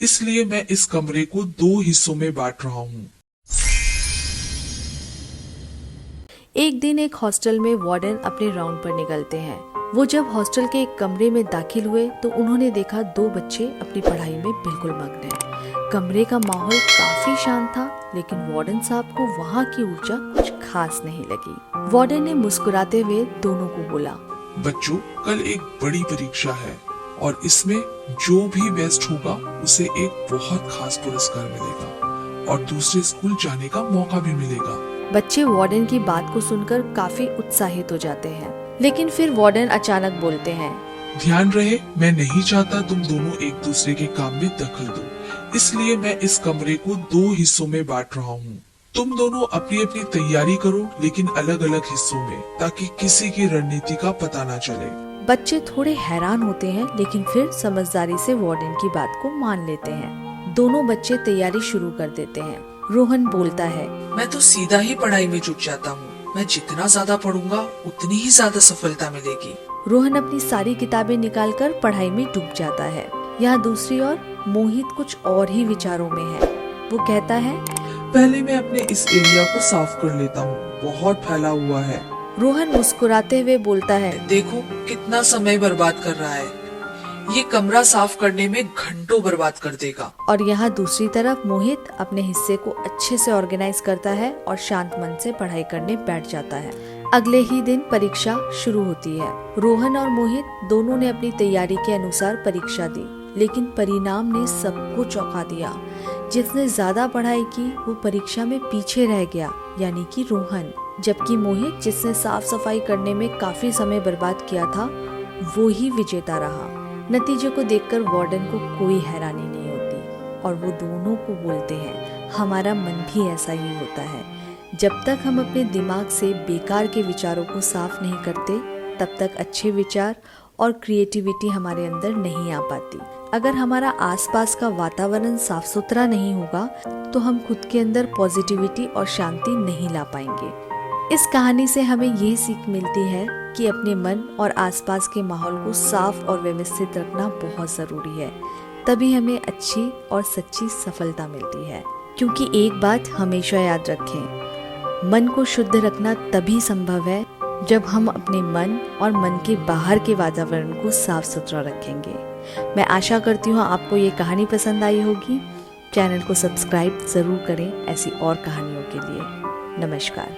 इसलिए मैं इस कमरे को 2 हिस्सों में बांट रहा हूँ। एक दिन एक हॉस्टल में वार्डन अपने राउंड पर निकलते हैं। वो जब हॉस्टल के एक कमरे में दाखिल हुए तो उन्होंने देखा 2 बच्चे अपनी पढ़ाई में बिल्कुल मग्न हैं। कमरे का माहौल काफी शांत था, लेकिन वार्डन साहब को वहाँ की ऊर्जा कुछ खास नहीं लगी। वार्डन ने मुस्कुराते हुए दोनों को बोला, बच्चों, कल एक बड़ी परीक्षा है और इसमें जो भी बेस्ट होगा उसे एक बहुत खास पुरस्कार मिलेगा और दूसरे स्कूल जाने का मौका भी मिलेगा। बच्चे वार्डन की बात को सुनकर काफी उत्साहित हो जाते हैं, लेकिन फिर वार्डन अचानक बोलते हैं, ध्यान रहे, मैं नहीं चाहता तुम दोनों एक दूसरे के काम में दखल दो, इसलिए मैं इस कमरे को 2 हिस्सों में बांट रहा हूँ। तुम दोनों अपनी अपनी तैयारी करो, लेकिन अलग अलग हिस्सों में, ताकि किसी की रणनीति का पता न चले। बच्चे थोड़े हैरान होते हैं, लेकिन फिर समझदारी से वार्डन की बात को मान लेते हैं। दोनों बच्चे तैयारी शुरू कर देते हैं। रोहन बोलता है, मैं तो सीधा ही पढ़ाई में जुट जाता हूँ। मैं जितना ज्यादा पढ़ूंगा उतनी ही ज्यादा सफलता मिलेगी। रोहन अपनी सारी किताबें निकालकर पढ़ाई में डूब जाता है। यहाँ दूसरी ओर मोहित कुछ और ही विचारों में है। वो कहता है, पहले मैं अपने इस एरिया को साफ कर लेता हूँ, बहुत फैला हुआ है। रोहन मुस्कुराते हुए बोलता है, देखो कितना समय बर्बाद कर रहा है, ये कमरा साफ करने में घंटों बर्बाद कर देगा। और यहाँ दूसरी तरफ मोहित अपने हिस्से को अच्छे से ऑर्गेनाइज करता है और शांत मन से पढ़ाई करने बैठ जाता है। अगले ही दिन परीक्षा शुरू होती है। रोहन और मोहित दोनों ने अपनी तैयारी के अनुसार परीक्षा दी, लेकिन परिणाम ने सबको चौंका दिया। जिसने ज्यादा पढ़ाई की वो परीक्षा में पीछे रह गया, यानी कि रोहन। जबकि मोहित, जिसने साफ सफाई करने में काफी समय बर्बाद किया था, वो ही विजेता रहा। नतीजे को देखकर वार्डन को कोई हैरानी नहीं होती और वो दोनों को बोलते हैं, हमारा मन भी ऐसा ही होता है। जब तक हम अपने दिमाग से बेकार के विचारों को साफ नहीं करते, तब तक अच्छे विचार और क्रिएटिविटी हमारे अंदर नहीं आ पाती। अगर हमारा आसपास का वातावरण साफ सुथरा नहीं होगा तो हम खुद के अंदर पॉजिटिविटी और शांति नहीं ला पाएंगे। इस कहानी से हमें ये सीख मिलती है कि अपने मन और आसपास के माहौल को साफ और व्यवस्थित रखना बहुत जरूरी है। तभी हमें अच्छी और सच्ची सफलता मिलती है। क्योंकि एक बात हमेशा याद रखें, मन को शुद्ध रखना तभी संभव है जब हम अपने मन और मन के बाहर के वातावरण को साफ सुथरा रखेंगे। मैं आशा करती हूँ आपको ये कहानी पसंद आई होगी। चैनल को सब्सक्राइब जरूर करें ऐसी और कहानियों के लिए। नमस्कार।